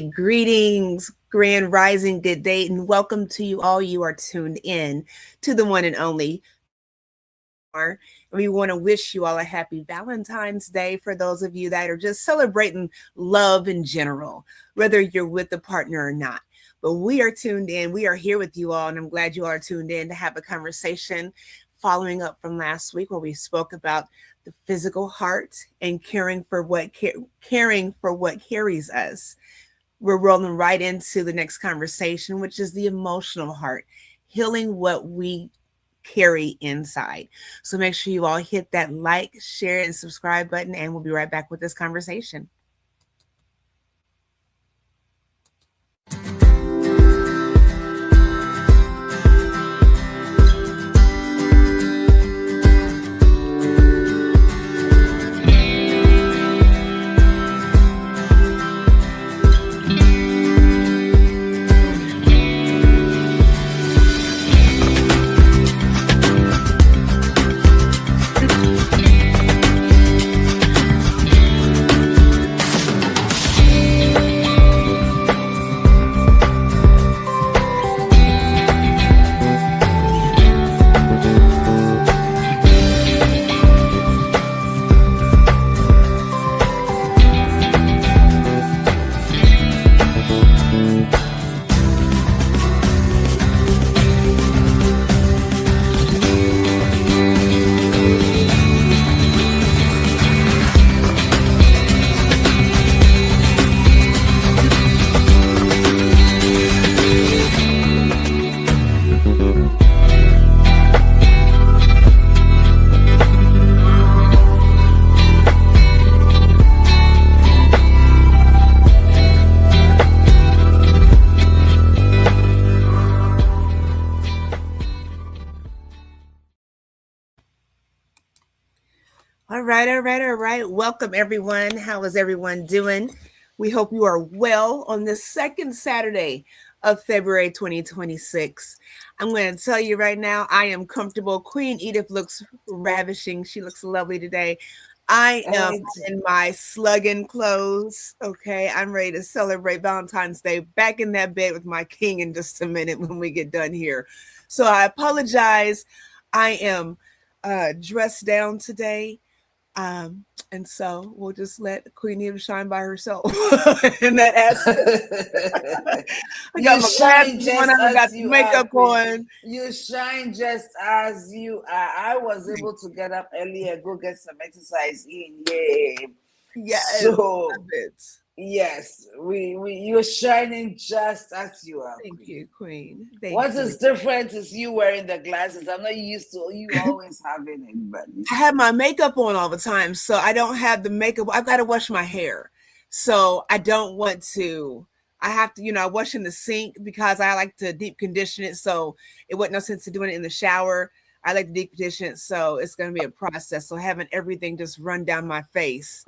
right. Greetings, grand rising, good day, and welcome to you all. You are tuned in to the one and only. And we want to wish you all a happy Valentine's Day for those of you that are just celebrating love in general, whether you're with a partner or not. But we are tuned in. We are here with you all, and I'm glad you all are tuned in to have a conversation following up from last week where we spoke about the physical heart and caring for what carries us. We're rolling right into the next conversation, which is the emotional heart, healing what we carry inside. So make sure you all hit that like, share, and subscribe button, and we'll be right back with this conversation. All right. Welcome, everyone. How is everyone doing? We hope you are well on this second Saturday of February 2026. I'm going to tell you right now, I am comfortable. Queen Edith looks ravishing. She looks lovely today. I am And in my slugging clothes. Okay. I'm ready to celebrate Valentine's Day back in that bed with my king in just a minute when we get done here. So I apologize. I am dressed down today, and so we'll just let Queen Eva shine by herself in that aspect. I got you my glasses shine on, just I got as the you are, makeup Queen. on. You shine just as you are. I was able to get up earlier, go get some exercise in. Yay. Yes, So love it. yes, we you're shining just as you are, Thank Queen. you, Queen. Thank What you. is different is you wearing the glasses. I'm not used to you always having it, but I have my makeup on all the time, so I don't have the makeup. I've got to wash my hair. So I don't want to. I have to, I wash in the sink because I like to deep condition it. So it wasn't no sense to doing it in the shower. I like to deep condition it, so it's going to be a process. So having everything just run down my face,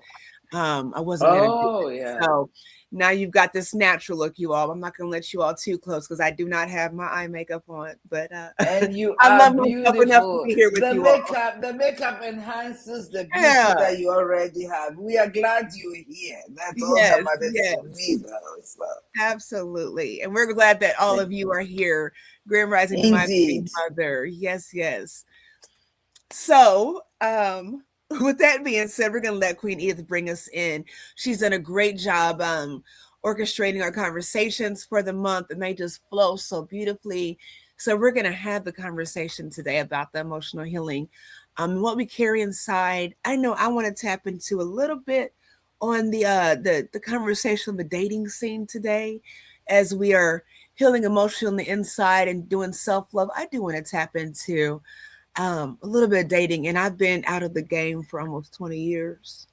I wasn't going to do oh it. yeah. So now you've got this natural look, you all. I'm not going to let you all too close because I do not have my eye makeup on. But And you I are love myself enough to beautiful. be here with you all. The makeup enhances the beauty Yeah. that you already have. We are glad you're here. That's all that Yes, matters to yes, me, though. So, absolutely. And we're glad that all of you are here. Grand rising to my queen indeed. mother. Yes, yes. So, with that being said, we're gonna let Queen Edith bring us in. She's done a great job orchestrating our conversations for the month, and they just flow so beautifully. So we're gonna have the conversation today about the emotional healing, what we carry inside. I know I want to tap into a little bit on the conversation on the dating scene today, as we are healing emotionally on the inside and doing self love. I do want to tap into a little bit of dating, and I've been out of the game for almost 20 years.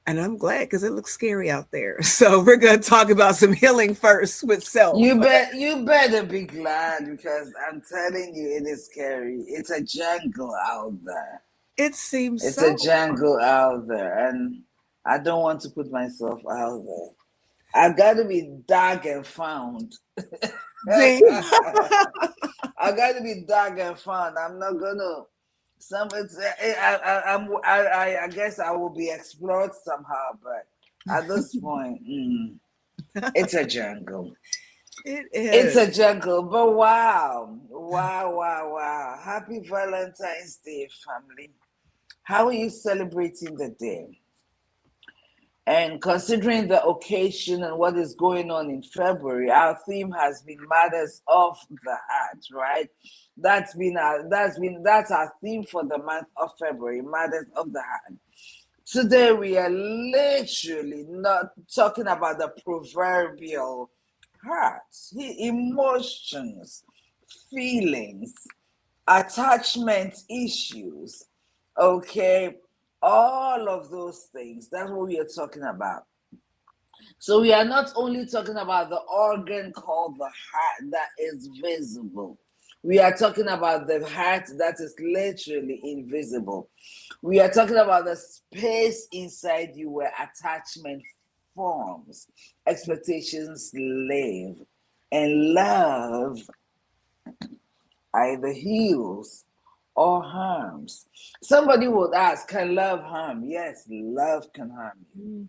And I'm glad because it looks scary out there. So we're going to talk about some healing first with self. You better be glad because I'm telling you, it is scary. It's a jungle out there. It seems It's a so. jungle out there, and I don't want to put myself out there. I got to be dug and found. See? I got to be dug and found. I'm not gonna. Some it's I guess I will be explored somehow, but at this point, It's a jungle. It It's is. a jungle, but wow, wow, wow, wow. Happy Valentine's Day, family. How are you celebrating the day? And considering the occasion and what is going on in February, our theme has been matters of the heart, right? That's our theme for the month of February, matters of the heart. Today we are literally not talking about the proverbial heart, emotions, feelings, attachment issues, okay? All of those things. That's what we are talking about. So we are not only talking about the organ called the heart that is visible. We are talking about the heart that is literally invisible. We are talking about the space inside you where attachment forms, expectations live, and love either heals or harms. Somebody would ask, can love harm? Yes, love can harm you. Mm.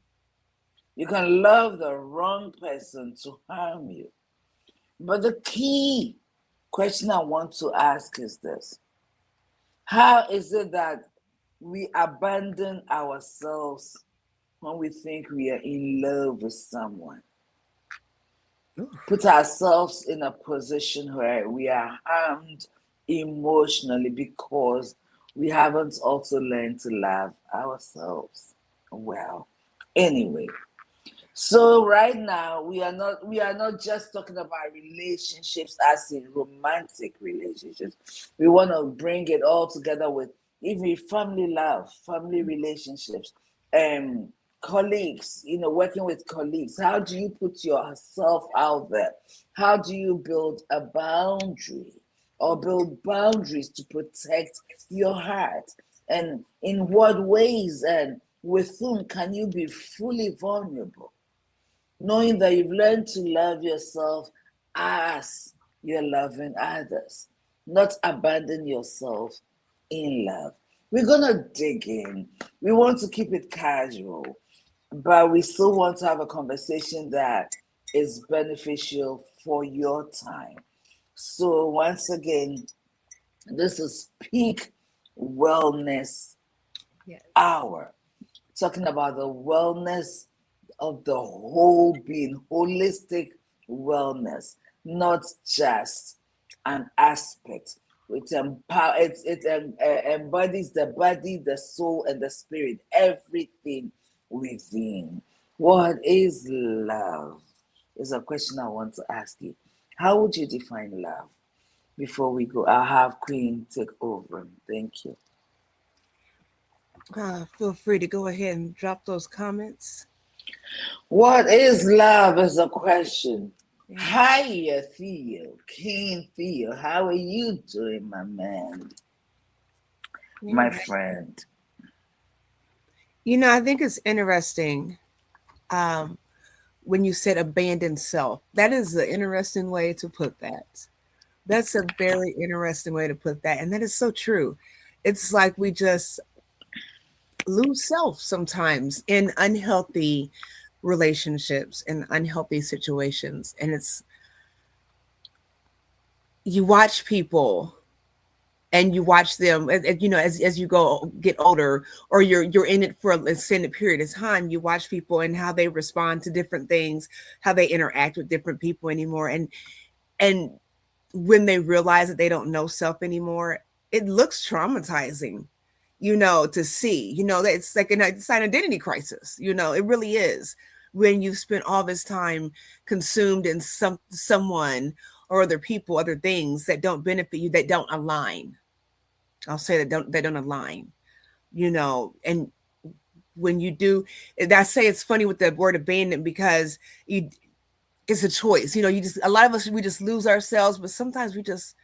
You can love the wrong person to harm you. But the key question I want to ask is this: how is it that we abandon ourselves when we think we are in love with someone? Put ourselves in a position where we are harmed emotionally because we haven't also learned to love ourselves well. Anyway, so right now we are not just talking about relationships as in romantic relationships. We want to bring it all together with even family love, family relationships, um colleagues, working with colleagues. How do you put yourself out there? How do you build a boundary or build boundaries to protect your heart? And in what ways and with whom can you be fully vulnerable? Knowing that you've learned to love yourself as you're loving others, not abandon yourself in love. We're gonna dig in. We want to keep it casual, but we still want to have a conversation that is beneficial for your time. So, once again, this is peak wellness Yes. hour, talking about the wellness of the whole being, holistic wellness, not just an aspect. It embodies the body, the soul, and the spirit, everything within. What is love? Is a question I want to ask you. How would you define love? Before we go, I'll have Queen take over. Thank you. Feel free to go ahead and drop those comments. What is love is a question. Yeah. Hiya, Theo, King Theo. How are you doing, my man, my Yeah. friend? I think it's interesting um, when you said abandoned self. That is an interesting way to put that. That's a very interesting way to put that. And that is so true. It's like we just lose self sometimes in unhealthy relationships and unhealthy situations. And you watch people and you watch them as you go get older, or you're in it for an extended period of time. You watch people and how they respond to different things, how they interact with different people anymore, and when they realize that they don't know self anymore, it looks traumatizing, to see, that it's an identity crisis. It really is, when you've spent all this time consumed in someone or other people, other things that don't benefit you, that don't align. I'll say that they don't align, and when you do, I say it's funny with the word abandon, because you it's a choice. You just, a lot of us, we just lose ourselves, but sometimes we just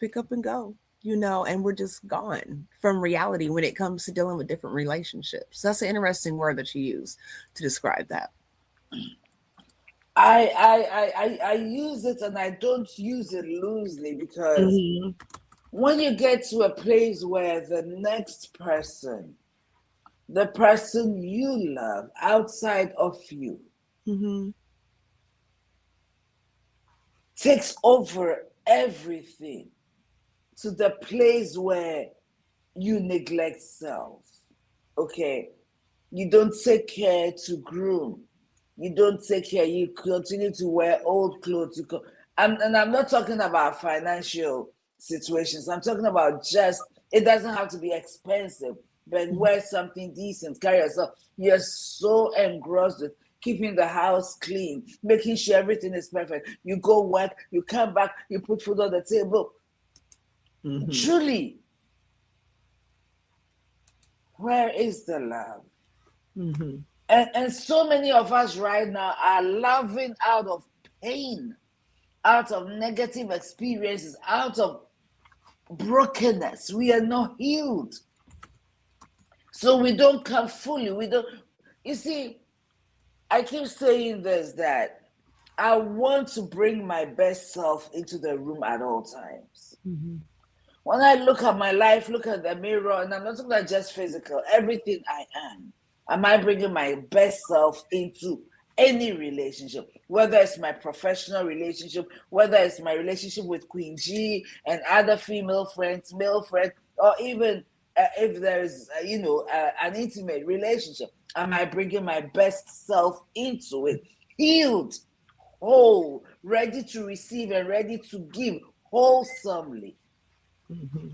pick up and go, and we're just gone from reality when it comes to dealing with different relationships. That's an interesting word that you use to describe that. I use it, and I don't use it loosely, because Mm-hmm. when you get to a place where the next person, the person you love outside of you, Mm-hmm. takes over everything to the place where you neglect self. Okay, you don't take care to groom. You don't take care. You continue to wear old clothes. And I'm not talking about financial situations. I'm talking about just, it doesn't have to be expensive, but wear something decent. Carry yourself. You're so engrossed with keeping the house clean, making sure everything is perfect. You go work, you come back, you put food on the table. Julie, where is the love? And so many of us right now are loving out of pain, out of negative experiences, out of brokenness. We are not healed. So we don't come fully. We don't. You see, I keep saying this, that I want to bring my best self into the room at all times. When I look at my life, look at the mirror, and I'm not talking about just physical, everything I am I bringing my best self into any relationship, whether it's my professional relationship, whether it's my relationship with Queen G and other female friends, male friends, or even if there's, an intimate relationship, am I bringing my best self into it? Healed, whole, ready to receive and ready to give wholesomely.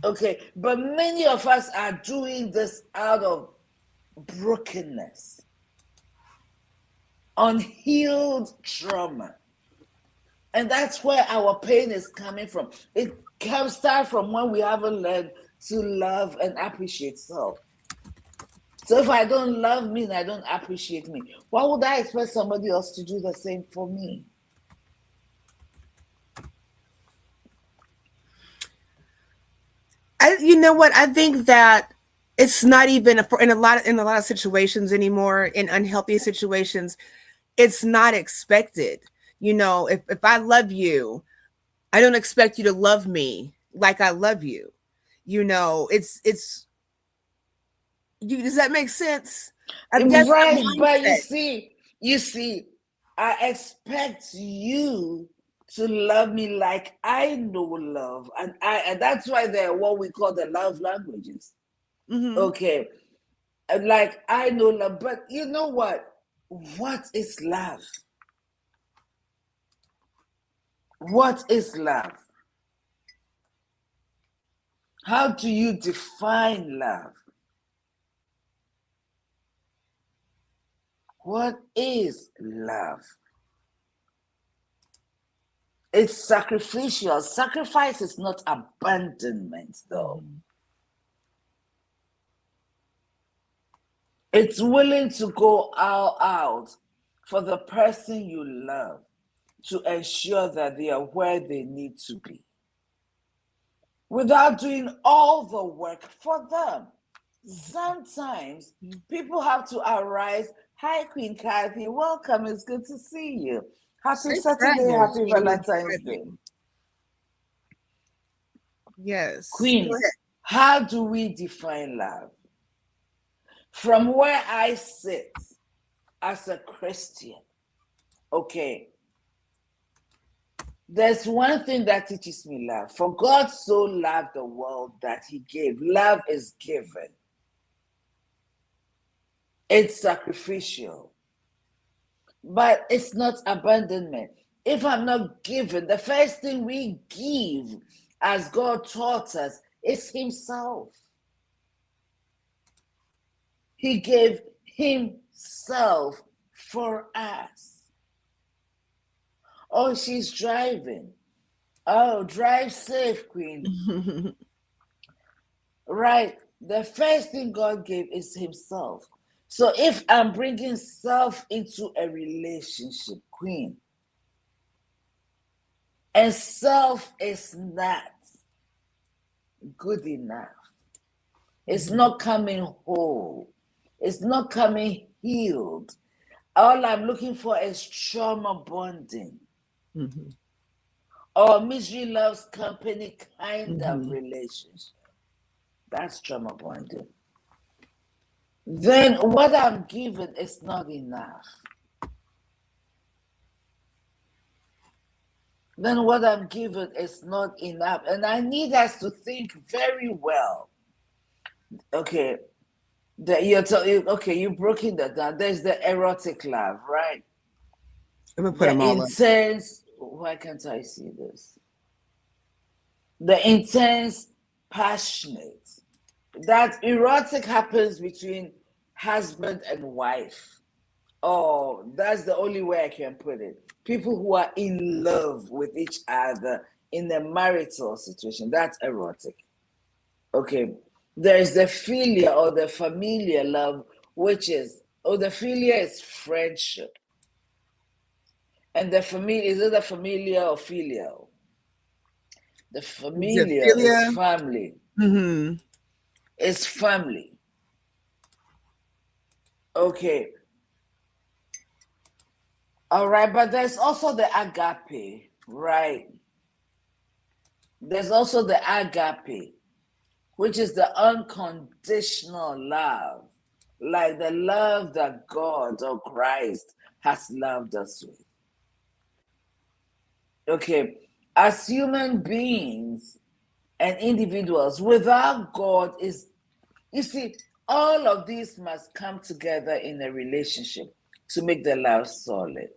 Okay, but many of us are doing this out of brokenness, unhealed trauma. And that's where our pain is coming from. It comes start from when we haven't learned to love and appreciate self. So if I don't love me and I don't appreciate me, why would I expect somebody else to do the same for me? You know what? I think that it's not even in a lot of situations anymore, in unhealthy situations, it's not expected. If I love you, I don't expect you to love me like I love you. It's does that make sense? That's the Right, but mindset. you see, I expect you to love me like I know love, and that's why they're what we call the love languages. Hmm. Okay, and like I know love, but you know what? What is love? What is love? How do you define love? What is love? It's sacrificial. Sacrifice is not abandonment, though. It's willing to go all out for the person you love to ensure that they are where they need to be without doing all the work for them. Sometimes people have to arise. Hi, Queen Kathy. Welcome. It's good to see you. Happy Safe Saturday. travels. Happy Valentine's Day. Yes. Go Queen, how do we define love? From where I sit as a Christian, okay, there's one thing that teaches me love. For God so loved the world that he gave. Love is given. It's sacrificial. But it's not abandonment. If I'm not given, the first thing we give, as God taught us, is himself. He gave himself for us. Oh, she's driving. Oh, drive safe, Queen. ahead. Right. The first thing God gave is himself. So if I'm bringing self into a relationship, Queen, and self is not good enough, it's not coming whole, it's not coming healed. All I'm looking for is trauma bonding or misery loves company kind of relationship. That's trauma bonding. Then what I'm given is not enough. then what I'm given is not enough. And I need us to think very well. Okay, okay, you've broken that down. There's the erotic love, right? I'm gonna put The them all up. intense, why can't I see this? The intense, passionate. That erotic happens between husband and wife. Oh, that's the only way I can put it. People who are in love with each other in a marital situation, that's erotic. Okay. There's the philia or the familiar love, which is, the philia is friendship. And the familiar, is it the familiar or filial? The familiar is Zephilia. family. Mm-hmm. It's family. Okay. All right, but there's also the agape, right? There's also the agape, which is the unconditional love, like the love that God or Christ has loved us with. Okay, as human beings and individuals, without God is, you see, all of these must come together in a relationship to make the love solid.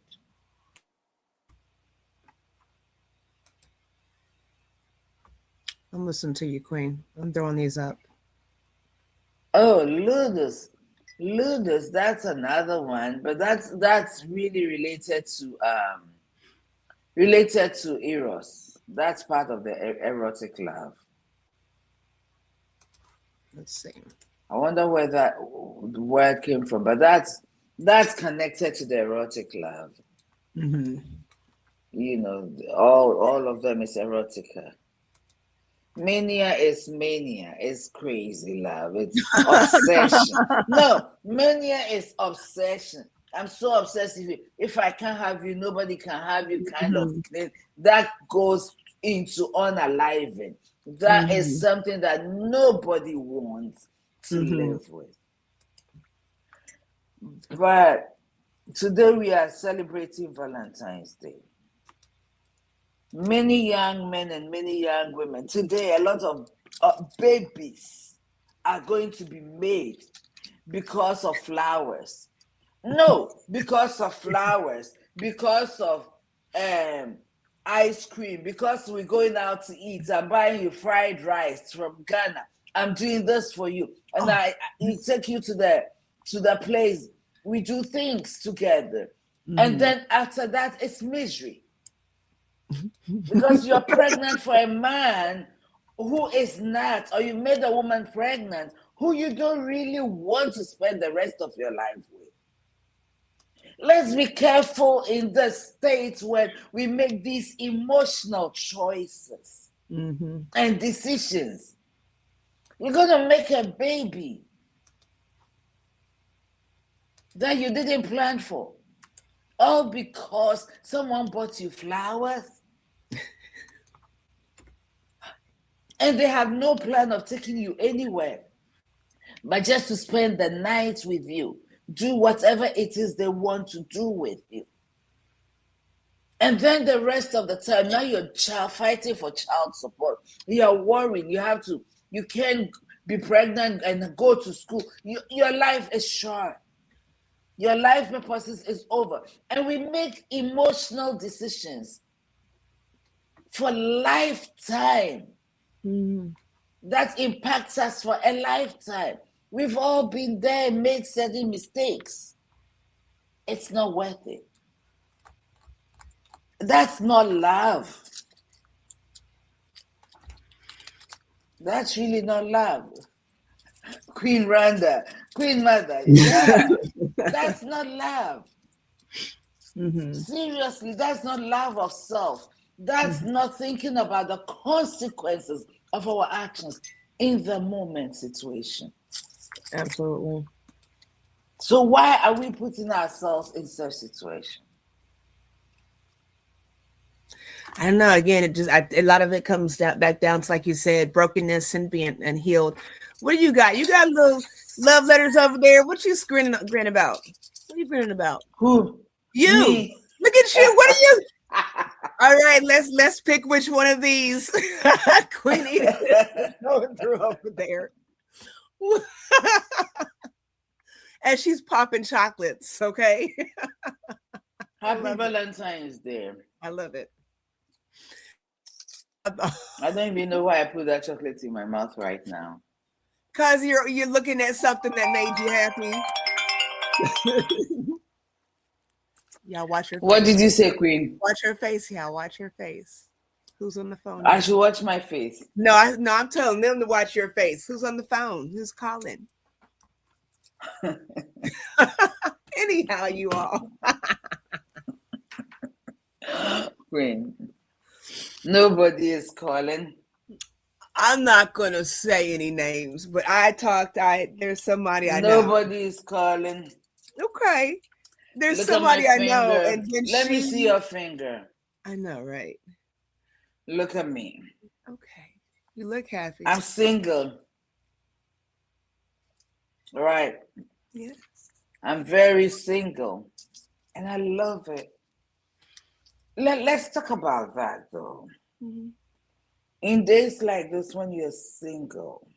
I'm listening to you, Queen. I'm throwing these up. Oh, Ludus, that's another one, but that's really related to eros. That's part of the erotic love. Let's see. I wonder where that word came from, but that's connected to the erotic love. Mm-hmm. You know, all of them is erotica. Mania is mania. It's crazy love. It's obsession. No, mania is obsession. I'm so obsessed with you. If I can't have you, nobody can have you kind of thing. That goes into unaliving. That is something that nobody wants to live with. But today we are celebrating Valentine's Day. Many young men and many young women today, a lot of babies are going to be made because of flowers. No, because of flowers, because of ice cream, because we're going out to eat. I'm buying you fried rice from Ghana. I'm doing this for you, and I take you to the place. We do things together, and then after that, it's misery. Because you're pregnant for a man who is not, or you made a woman pregnant who you don't really want to spend the rest of your life with. Let's be careful in the state when we make these emotional choices and decisions. You're going to make a baby that you didn't plan for, all because someone bought you flowers. And they have no plan of taking you anywhere, but just to spend the night with you, do whatever it is they want to do with you. And then the rest of the time, now you're fighting for child support. You're worrying. You can't be pregnant and go to school. Your life is short. Your life purpose is over. And we make emotional decisions for lifetime. That impacts us for a lifetime. We've all been there, made certain mistakes. It's not worth it. That's not love. That's really not love. Queen Randa, Queen Mother, yeah, that's not love. Seriously, that's not love of self. That's not thinking about the consequences of our actions in the moment situation. Absolutely. So why are we putting ourselves in such situation? I don't know. Again, a lot of it comes back down to, like you said, brokenness and being and healed. What do you got? You got little love letters over there. What you grinning about? What are you grinning about? Who? You. Me. Look at you. What are you? All right, let's pick which one of these Queen Edith is going through over there. As she's popping chocolates, okay? I Happy love it. Valentine's Day. I love it. I don't even know why I put that chocolate in my mouth right now. Cause you're looking at something that made you happy. Y'all watch your What face. did you say, Queen? Watch her face, y'all. Watch her face. Who's on the phone I now? should watch my face. No, I'm telling them to watch your face. Who's on the phone? Who's calling? Anyhow, you all. Queen. Nobody is calling. I'm not gonna say any names, but there's somebody I know. Nobody is calling. Okay. There's Look at my somebody I know, finger. and then Let me see your finger. I know, right? Look at me. Okay. You look happy. I'm single. Right. Yes. I'm very single. And I love it. Let's talk about that though. Mm-hmm. In days like this, when you're single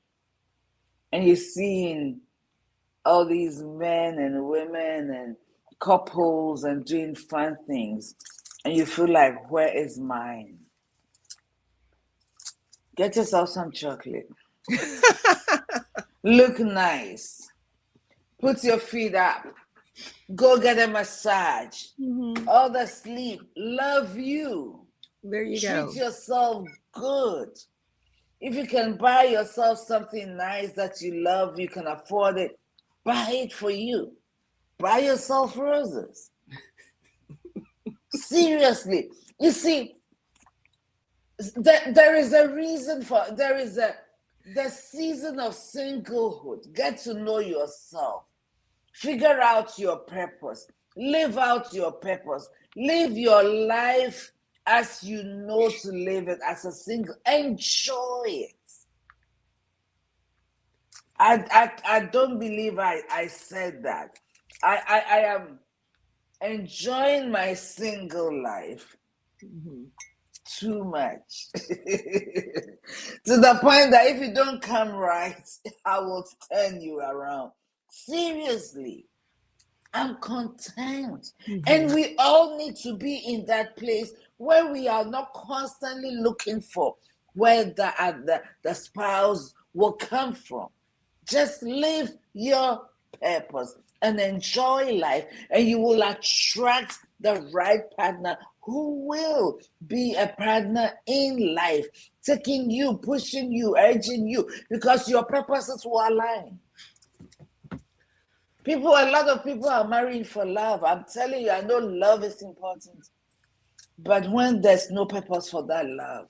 and you're seeing all these men and women and couples and doing fun things, and you feel like, where is mine? Get yourself some chocolate. Look nice. Put your feet up. Go get a massage. Mm-hmm. All the sleep. Love you. There you go. Treat yourself good. If you can buy yourself something nice that you love, you can afford it, buy it for you. Buy yourself roses. Seriously. You see, there is a reason for, the season of singlehood. Get to know yourself. Figure out your purpose. Live out your purpose. Live your life as you know to live it as a single. Enjoy it. I don't believe I said that. I am enjoying my single life too much. To the point that if you don't come right, I will turn you around. Seriously. I'm content. And we all need to be in that place where we are not constantly looking for where the spouse will come from. Just live your purpose and enjoy life, and you will attract the right partner who will be a partner in life, taking you, pushing you, urging you, because your purposes will align. A lot of people are marrying for love. I'm telling you, I know love is important. But when there's no purpose for that love,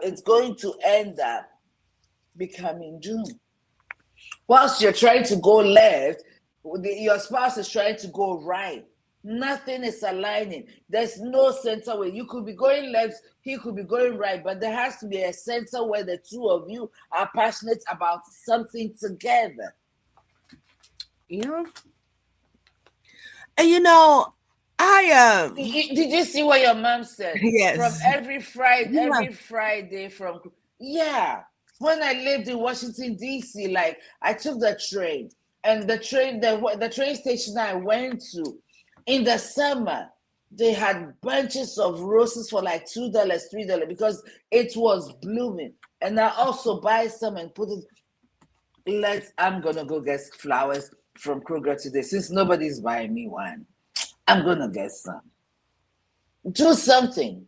it's going to end up becoming doom. Whilst you're trying to go left, your spouse is trying to go right. Nothing is aligning. There's no center way. You could be going left, he could be going right, but there has to be a center where the two of you are passionate about something together. Yeah. And Did you see what your mom said? Yes. From every Friday from When I lived in Washington D.C., like I took the train, and the train station I went to in the summer, they had bunches of roses for like $2, $3 because it was blooming. And I also buy some and put it. I'm gonna go get flowers from Kroger today since nobody's buying me one. I'm gonna get some. Do something.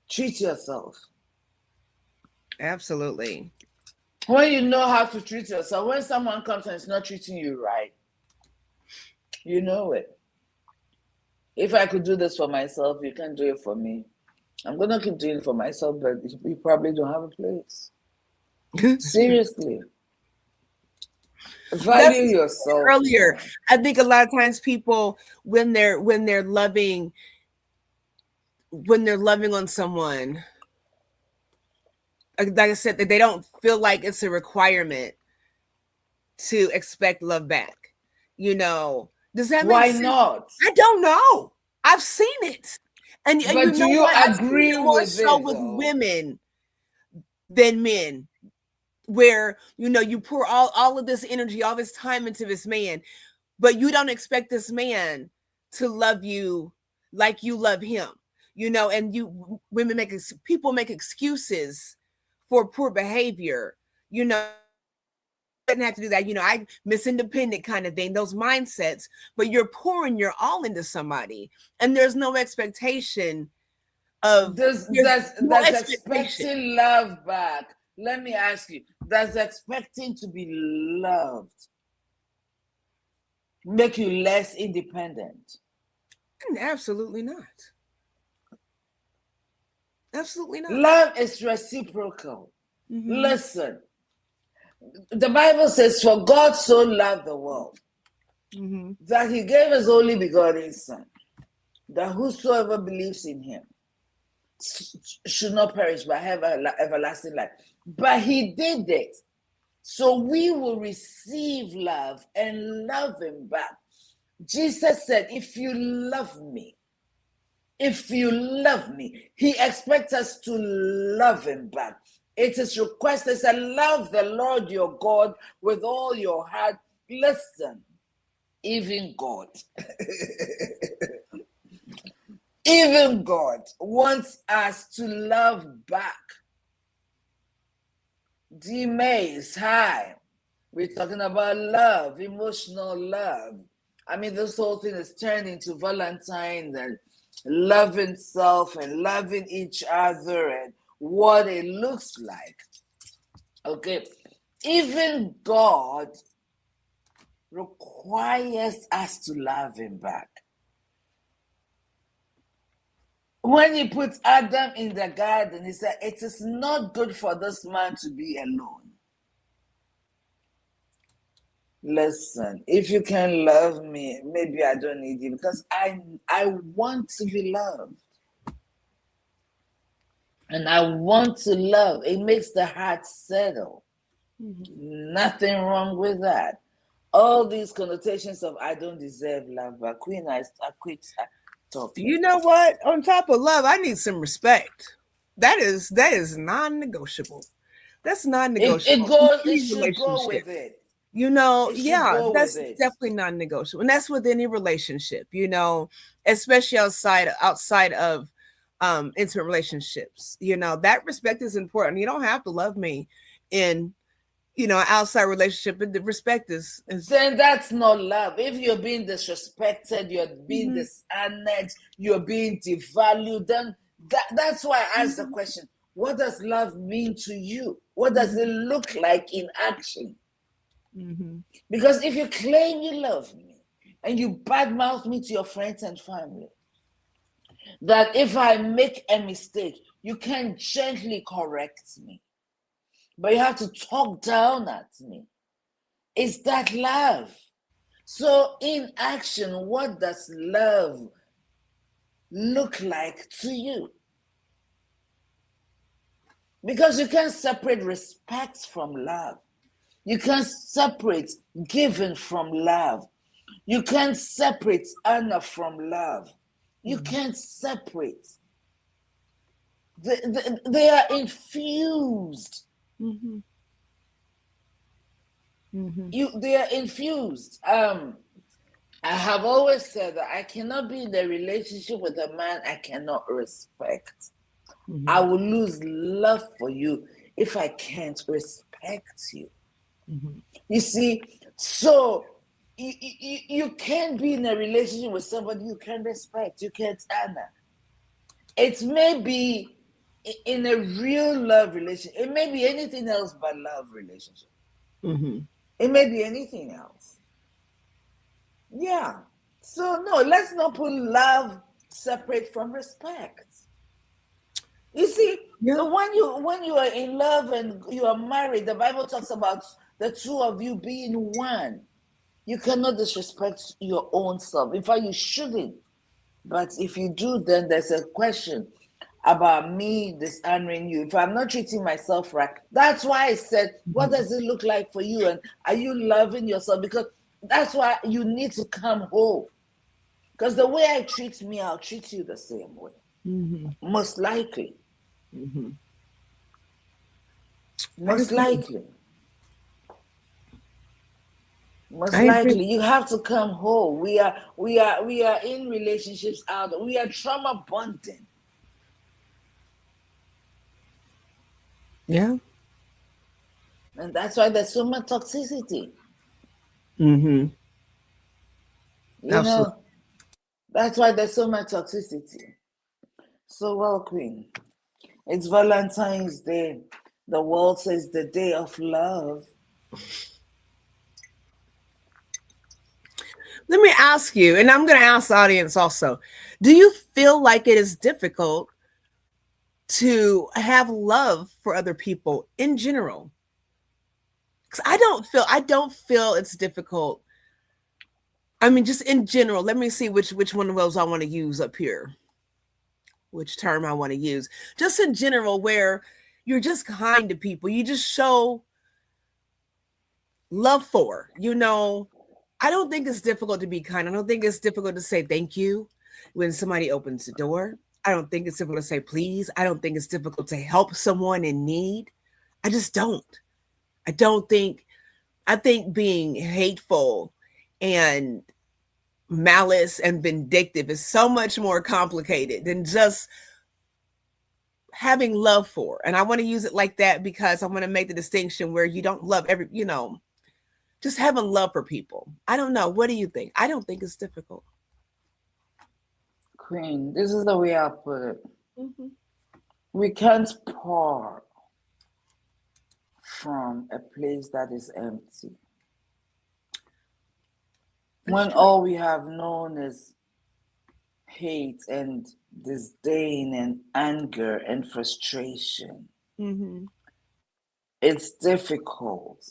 Treat yourself. Absolutely. When you know how to treat yourself, when someone comes and is not treating you right, you know it. If I could do this for myself, you can do it for me. I'm gonna keep doing it for myself, but you probably don't have a place. Seriously. Value yourself. Earlier, I think a lot of times people, when they're loving on someone, like I said, that they don't feel like it's a requirement to expect love back. You know, does that make Why sense? not? I don't know. I've seen it. And you But do know you what? I've seen agree it more with so it with though? women than men, where you pour all of this energy, all this time into this man, but you don't expect this man to love you like you love him. And women people make excuses for poor behavior. Didn't have to do that. I miss independent kind of thing, those mindsets, but you're pouring your all into somebody, and there's no expectation of there's no Does expectation. expecting love back. Let me ask you, does expecting to be loved make you less independent? Absolutely not. Absolutely not. Love is reciprocal. Mm-hmm. Listen, the Bible says, for God so loved the world Mm-hmm. that he gave his only begotten Son, that whosoever believes in him should not perish but have everlasting life. But he did it so we will receive love and love him back. Jesus said, if you love me, he expects us to love him back. It is requested, said, love the Lord your God with all your heart. Listen, even God, even God wants us to love back. D-May is high. We're talking about love, emotional love. I mean, this whole thing is turned into Valentine and loving self and loving each other and what it looks like. Okay, even God requires us to love him back. When he put Adam in the garden, he said, it is not good for this man to be alone. Listen, if you can love me, maybe I don't need you, because I want to be loved. And I want to love. It makes the heart settle. Mm-hmm. Nothing wrong with that. All these connotations of I don't deserve love, but Queen, I quit talking. You know what? On top of love, I need some respect. That is non-negotiable. That's non-negotiable in It any should go relationship. with it. It should Yeah, go with that's it. definitely non-negotiable, and that's with any relationship. Especially outside of intimate relationships. That respect is important. You don't have to love me in outside relationship, but the respect is. Then that's not love. If you're being disrespected, you're being Mm-hmm. dishonored, you're being devalued, then that's why I asked the question, what does love mean to you? What does it look like in action? Mm-hmm. Because if you claim you love me and you badmouth me to your friends and family, that if I make a mistake, you can gently correct me, but you have to talk down at me. Is that love? So, in action, what does love look like to you? Because you can't separate respect from love. You can't separate giving from love. You can't separate honor from love. You can't separate. They are infused. Mm-hmm. Mm-hmm. They are infused. I have always said that I cannot be in a relationship with a man I cannot respect. Mm-hmm. I will lose love for you if I can't respect you. Mm-hmm. You see, so you can't be in a relationship with somebody you can't respect, you can't honor. It may be in a real love relationship. It may be anything else but love relationship. Mm-hmm. It may be anything else. Yeah. So no, let's not put love separate from respect. You see, Yeah. when you are in love and you are married, the Bible talks about the two of you being one. You cannot disrespect your own self. In fact, you shouldn't. But if you do, then there's a question about me dishonoring you. If I'm not treating myself right, that's why I said, what does it look like for you? And are you loving yourself? Because That's why you need to come home. Because the way I treat me, I'll treat you the same way. Mm-hmm. Most likely. Mm-hmm. I Most agree. likely. Most I agree. likely. You have to come home. We are in relationships out. We are trauma bonding. Yeah. And that's why there's so much toxicity. Mm-hmm. You Absolutely. know, that's why there's so much toxicity. So well, Queen. It's Valentine's Day. The world says the day of love. Let me ask you, and I'm going to ask the audience also. Do you feel like it is difficult to have love for other people in general? Because I don't feel it's difficult. I mean, just in general. Let me see which one of those I want to use up here. Which term I want to use. Just in general, where you're just kind to people. You just show love for. I don't think it's difficult to be kind. I don't think it's difficult to say thank you when somebody opens the door. I don't think it's difficult to say please. I don't think it's difficult to help someone in need. I just don't. I don't think, I think being hateful and malice and vindictive is so much more complicated than just having love for. And I want to use it like that because I want to make the distinction where you don't love just having love for people. I don't know. What do you think? I don't think it's difficult. Queen, this is the way I put it. Mm-hmm. We can't pour from a place that is empty. That's When true. all we have known is hate and disdain and anger and frustration, Mm-hmm. it's difficult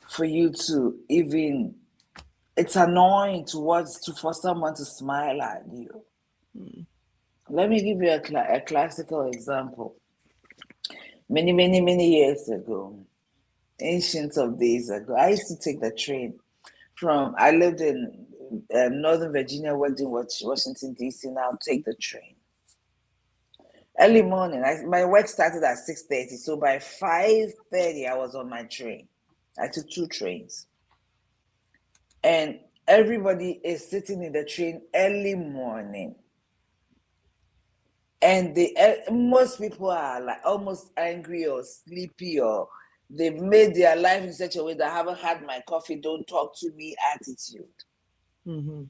for you to even, it's annoying for someone to smile at you. Mm-hmm. Let me give you a classical example. Many, many, many years ago, ancient of days ago, I used to take the train I lived in Northern Virginia, worked in Washington, D.C. Now take the train. Early morning, my work started at 6:30, so by 5:30, I was on my train. I took two trains. And everybody is sitting in the train early morning. And most people are like almost angry or sleepy, or they've made their life in such a way that I haven't had my coffee, don't talk to me attitude. Mm-hmm.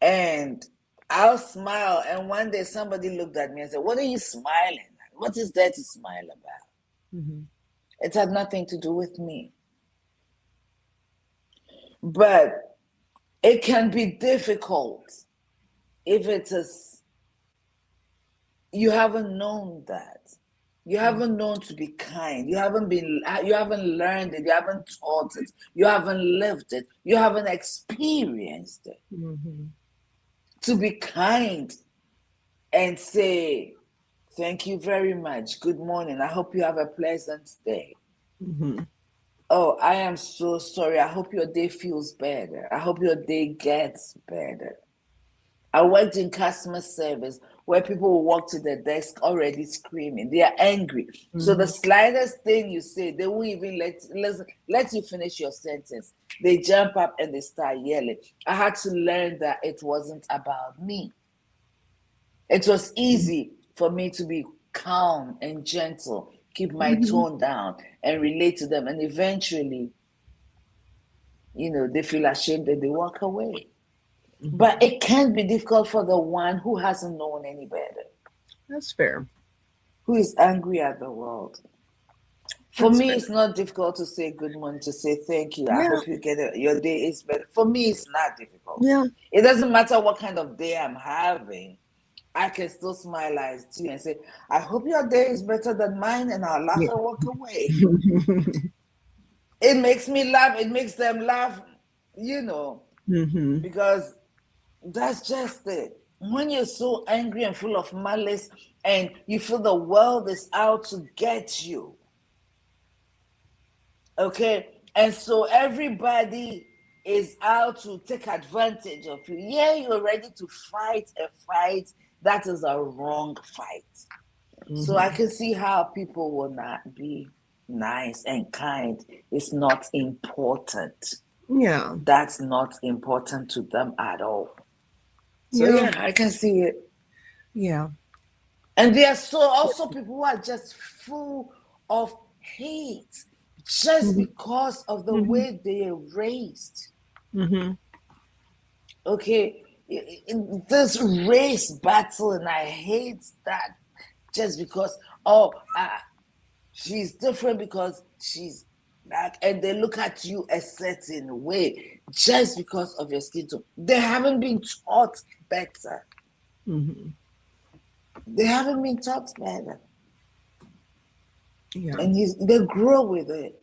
And I'll smile. And one day somebody looked at me and said, "What are you smiling at? What is there to smile about?" Mm-hmm. It had nothing to do with me. But it can be difficult if it is, you haven't known that. You haven't known to be kind. You haven't learned it. You haven't taught it. You haven't lived it. You haven't experienced it. Mm-hmm. To be kind and say, "Thank you very much. Good morning. I hope you have a pleasant day. Mm-hmm. Oh, I am so sorry. I hope your day feels better. I hope your day gets better." I worked in customer service where people will walk to the desk already screaming. They are angry. So the Mm-hmm. slightest thing you say, they won't even let you finish your sentence. They jump up and they start yelling. I had to learn that it wasn't about me. It was easy for me to be calm and gentle, keep my Mm-hmm. tone down, and relate to them. And eventually, they feel ashamed and they walk away. But Mm-hmm. it can be difficult for the one who hasn't known any better, That's fair. who is angry at the world. For That's me, fair. it's not difficult to say good morning, to say thank you. I Yeah. hope your day is better. For me, it's not difficult. Yeah. It doesn't matter what kind of day I'm having. I can still smile at you and say, "I hope your day is better than mine," and I'll laugh Yeah. and walk away. It makes me laugh. It makes them laugh, you know, Mm-hmm. because that's just it. When you're so angry and full of malice and you feel the world is out to get you, okay? And so everybody is out to take advantage of you. Yeah, you're ready to fight a fight that is a wrong fight. So I Mm-hmm. can see how people will not be nice and kind. It's not important. Yeah. That's not important to them at all. So Yeah. yeah, I can see it. Yeah. And there are so also people who are just full of hate just Mm-hmm. because of the Mm-hmm. way they are raised. Mm-hmm. Okay, this race battle, and I hate that just because, oh, she's different because she's black, and they look at you a certain way just because of your skin tone. They haven't been taught better. Mm-hmm. They haven't been taught better. Yeah. And they grow with it.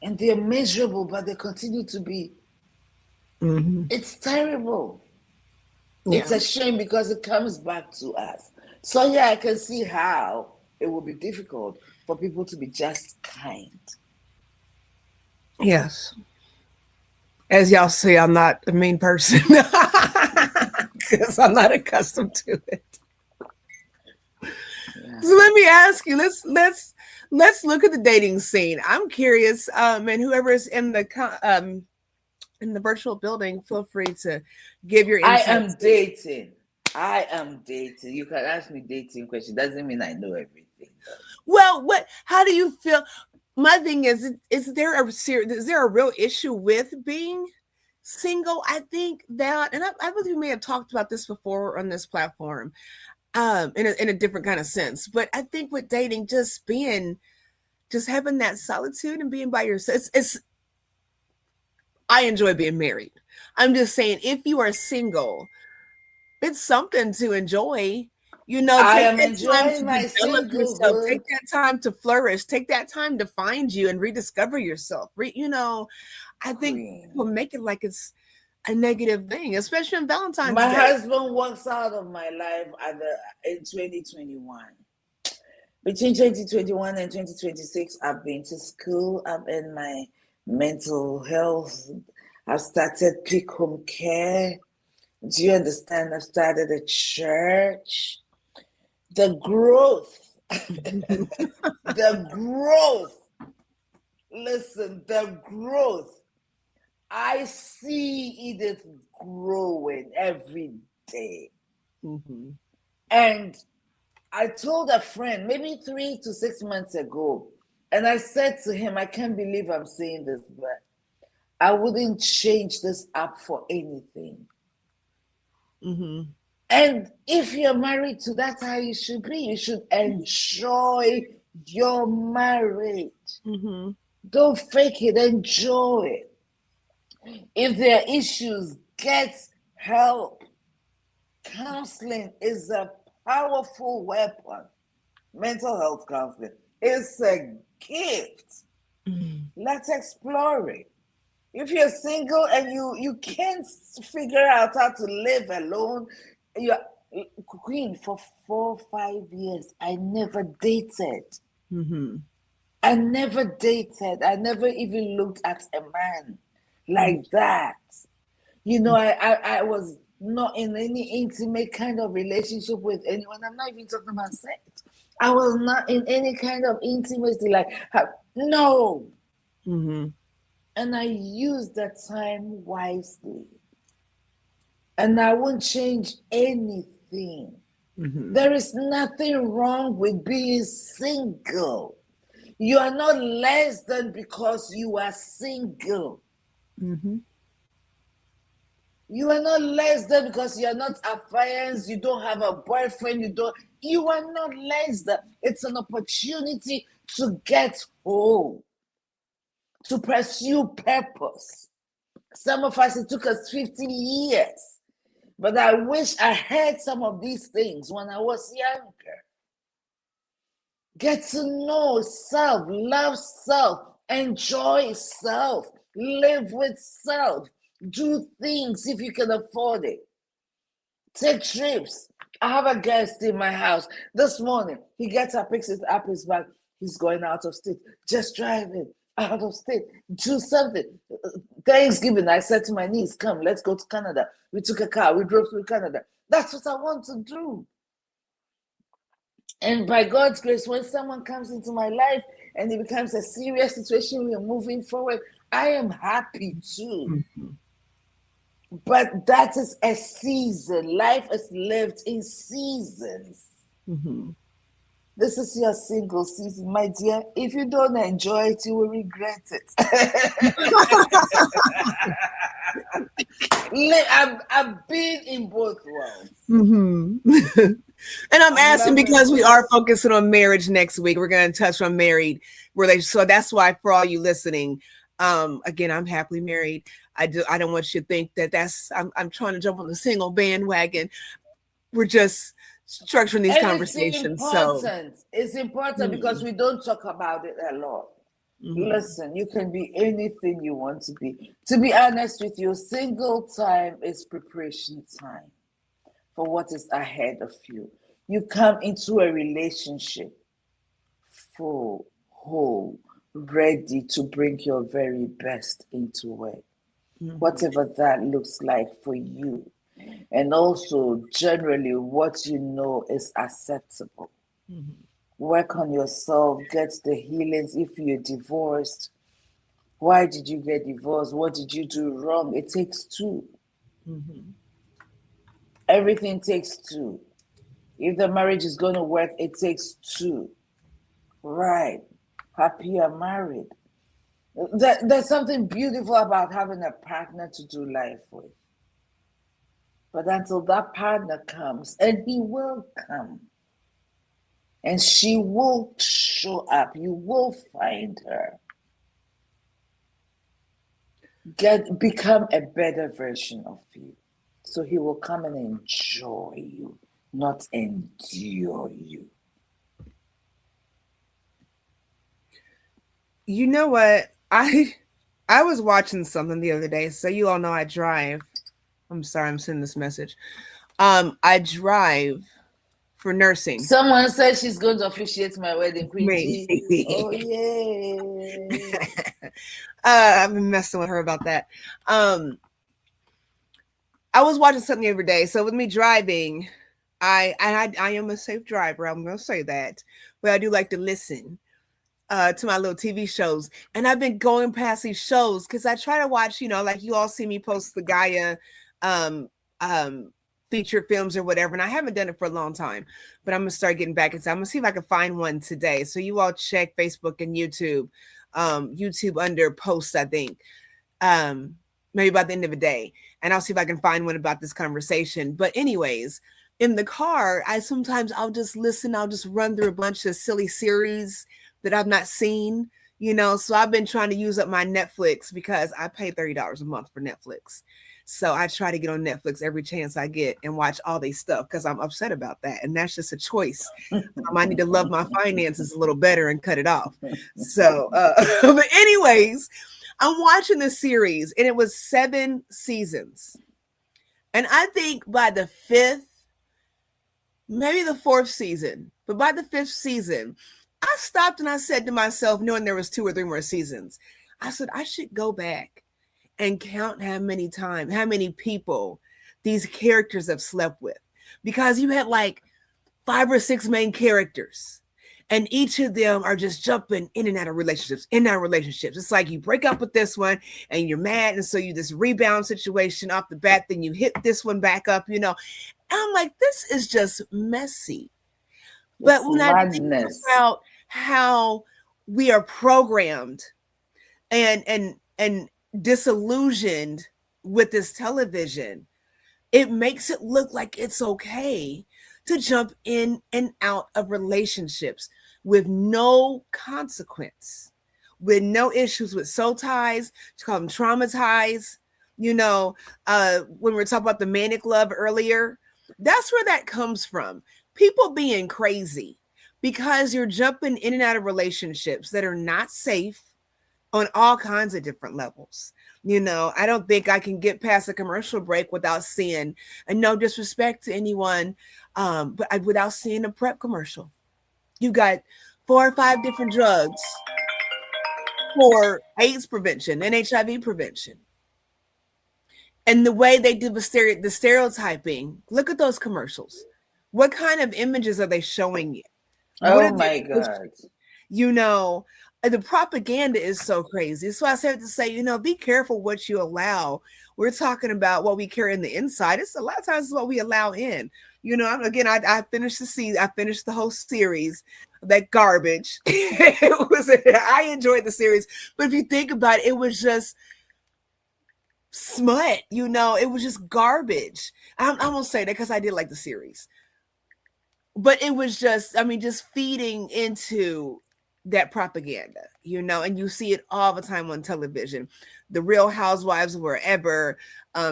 And they're miserable, but they continue to be. Mm-hmm. It's terrible. It's Yeah. a shame because it comes back to us. So yeah, I can see how it will be difficult for people to be just kind. Yes. As y'all see, I'm not a mean person because I'm not accustomed to it. Yeah. So let me ask you. Let's look at the dating scene. I'm curious, and whoever is in the virtual building, feel free to give your I insights. am dating. I am dating. You can ask me dating question. Doesn't mean I know everything though. Well, what? How do you feel? My thing is there is there a real issue with being single? I think that, and I believe we may have talked about this before on this platform, in a different kind of sense. But I think with dating, just having that solitude and being by yourself, it's I enjoy being married. I'm just saying, if you are single, it's something to enjoy. I Take am that time enjoying to my develop yourself. Take singlehood, that time to flourish. Take that time to find you and rediscover yourself. I think queen. people make it like it's a negative thing, especially on Valentine's My Day. husband walks out of my life in 2021. Between 2021 and 2026, I've been to school. I'm in my mental health. I've started peak home care. Do you understand? I've started a church. The growth, the growth. Listen, the growth. I see Edith growing every day. Mm-hmm. And I told a friend maybe 3 to 6 months ago, and I said to him, I can't believe I'm saying this, but I wouldn't change this app for anything. Mm-hmm. And if you're married to, that's how you should be. You should enjoy your marriage. Mm-hmm. Don't fake it, enjoy it. If there are issues, get help. Counseling is a powerful weapon. Mental health counseling is a gift. Mm-hmm. Let's explore it. If you're single and you can't figure out how to live alone, you're queen for 4 5 years. I never dated. Mm-hmm. I never dated. I never even looked at a man like that. I was not in any intimate kind of relationship with anyone. I'm not even talking about sex. I was not in any kind of intimacy. No. Mm-hmm. And I used that time wisely. And I won't change anything. Mm-hmm. There is nothing wrong with being single. You are not less than because you are single. Mm-hmm. You are not less than because you are not affianced, you don't have a boyfriend, you are not less than. It's an opportunity to get home, to pursue purpose. Some of us, it took us 50 years, but I wish I had some of these things when I was younger. Get to know self, love self, enjoy self, live with self, do things if you can afford it. Take trips. I have a guest in my house this morning. He gets up, picks it up his bag. He's going out of state, just driving. out of state, do something. Thanksgiving, I said to my niece, come, let's go to Canada. We took a car, we drove through Canada. That's what I want to do. And by God's grace, when someone comes into my life and it becomes a serious situation, we are moving forward, I am happy too. Mm-hmm. But that is a season. Life is lived in seasons. Mm-hmm. This is your single season, my dear. If you don't enjoy it, you will regret it. I've been in both worlds. Mm-hmm. And I'm asking because we are focusing on marriage next week. We're going to touch on married relationships. So that's why, for all you listening, again, I'm happily married. I don't want you to think that I'm trying to jump on the single bandwagon. We're just structuring these conversations. It's important because we don't talk about it a lot. Mm-hmm. Listen, you can be anything you want to be. To be honest with you, single time is preparation time for what is ahead of you. You come into a relationship full, whole, ready to bring your very best into it. Mm-hmm. Whatever that looks like for you. And also, generally, what you know is acceptable. Mm-hmm. Work on yourself, get the healings. If you're divorced, why did you get divorced? What did you do wrong? It takes two. Mm-hmm. Everything takes two. If the marriage is going to work, it takes two. Right. Happy you're married. There's something beautiful about having a partner to do life with. But until that partner comes, and he will come, and she will show up, you will find her. Become a better version of you. So he will come and enjoy you, not endure you. You know what? I was watching something the other day. So you all know I drive. I'm sorry, I'm sending this message. I drive for nursing. Someone said she's going to officiate my wedding, Queen G. Oh, yay. I've been messing with her about that. I was watching something the other day. So with me driving, I am a safe driver. I'm going to say that. But I do like to listen to my little TV shows. And I've been going past these shows because I try to watch, like you all see me post the Gaia feature films or whatever. And I haven't done it for a long time, but I'm going to start getting back into it. I'm going to see if I can find one today. So you all check Facebook and YouTube. YouTube under posts, I think. Maybe by the end of the day. And I'll see if I can find one about this conversation. But anyways, in the car, I'll just listen. I'll just run through a bunch of silly series that I've not seen, so I've been trying to use up my Netflix because I pay $30 a month for Netflix. So I try to get on Netflix every chance I get and watch all these stuff because I'm upset about that. And that's just a choice. I need to love my finances a little better and cut it off. So, but anyways, I'm watching this series and it was 7 seasons. And I think by the 5th, maybe the 4th season, but by the 5th season, I stopped and I said to myself, knowing there was 2 or 3 more seasons, I said, I should go back and count how many people these characters have slept with. Because you had like 5 or 6 main characters. And each of them are just jumping in and out of relationships. It's like you break up with this one and you're mad. And so you this rebound situation off the bat, then you hit this one back up, And I'm like, this is just messy. But when I think about how we are programmed and disillusioned with this television, it makes it look like it's okay to jump in and out of relationships with no consequence, with no issues with soul ties, to call them trauma ties. When we were talking about the manic love earlier, that's where that comes from. People being crazy because you're jumping in and out of relationships that are not safe on all kinds of different levels. I don't think I can get past a commercial break without seeing, and no disrespect to anyone, but without seeing a PrEP commercial. You got 4 or 5 different drugs. for AIDS prevention and HIV prevention. And the way they do the stereotyping, look at those commercials. What kind of images are they showing you? What Oh are they my pushing? God. You know, the propaganda is so crazy. So I said to say, be careful what you allow. We're talking about what we carry in the inside. It's a lot of times what we allow in. Again, I finished the season. I finished the whole series. That garbage. I enjoyed the series, but if you think about it, it was just smut. It was just garbage. I'm gonna say that because I did like the series, but it was just, just feeding into that propaganda, and you see it all the time on television. The Real Housewives, wherever,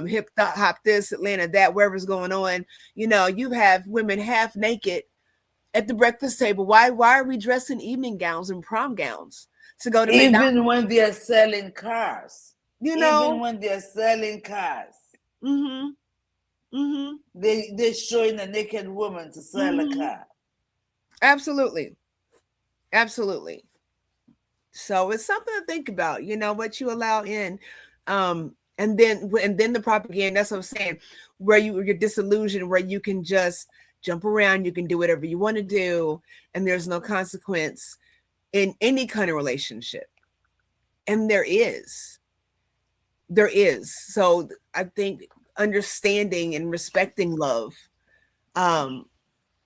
hip hop, this, Atlanta, that, wherever's going on, you have women half naked at the breakfast table. Why are we dressed in evening gowns and prom gowns to go to McDonald's? Even when they are selling cars. You Even know? when they're selling cars. Mm-hmm. Mm-hmm. They're showing a naked woman to sell a Mm-hmm. car. Absolutely. Absolutely. So it's something to think about, what you allow in. And then the propaganda, that's what I'm saying, where you're disillusioned, where you can just jump around, you can do whatever you want to do, and there's no consequence in any kind of relationship. And there is. So I think understanding and respecting love, um,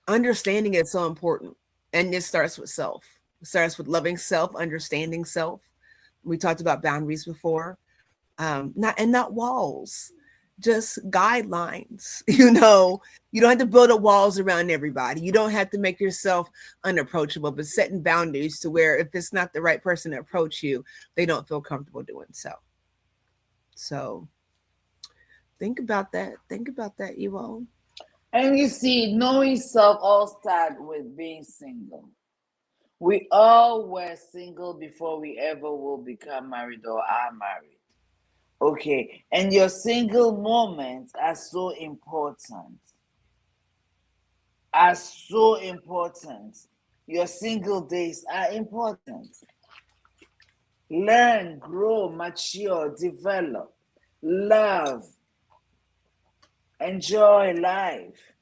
understanding it's so important. And it starts with self. It starts with loving self, understanding self. We talked about boundaries before. Not walls, just guidelines. You don't have to build up walls around everybody. You don't have to make yourself unapproachable, but setting boundaries to where if it's not the right person to approach you, they don't feel comfortable doing so. So think about that, you all. And you see, knowing self all start with being single. We all were single before we ever will become married or are married. Okay. And your single moments are so important. Are so important. Your single days are important. Learn, grow, mature, develop, love, enjoy life.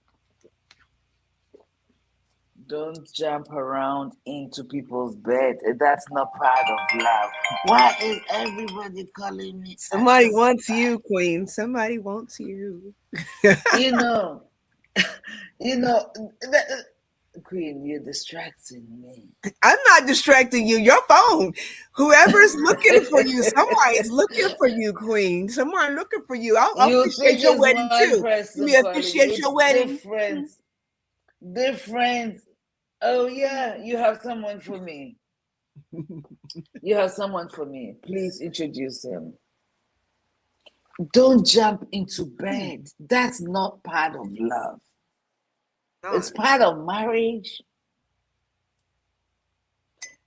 Don't jump around into people's bed. That's not part of love. Why is everybody calling me at Somebody this wants time? you, Queen. Somebody wants you. You know, you know, Queen, you're distracting me. I'm not distracting you. Your phone. Whoever's looking for you, somebody's looking for you, Queen. Someone looking for you. I'll You officiate think your it's wedding one too. Let person me calling you. officiate It's your wedding. different. Different. Oh, yeah, you have someone for me. You have someone for me. Please introduce him. Don't jump into bed. That's not part of love. It's Not. part of marriage,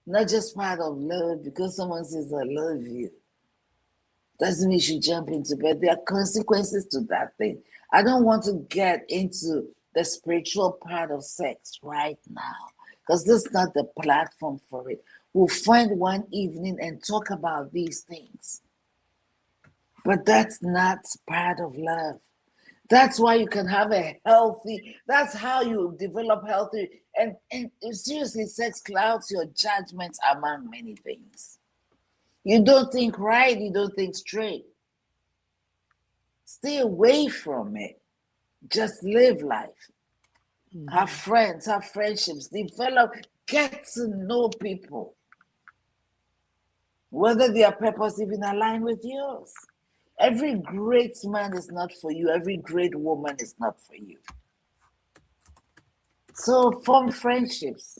not just part of love. Because someone says, I love you, doesn't mean you should jump into bed. There are consequences to that thing. I don't want to get into the spiritual part of sex right now because this is not the platform for it. We'll find one evening and talk about these things. But that's not part of love. That's why you can have a healthy, that's how you develop healthy. And seriously, sex clouds your judgments among many things. You don't think right, you don't think straight. Stay away from it. Just live life. Have Mhm. friends, have friendships, develop, get to know people, whether their purpose even align with yours. Every great man is not for you, every great woman is not for you. So form friendships.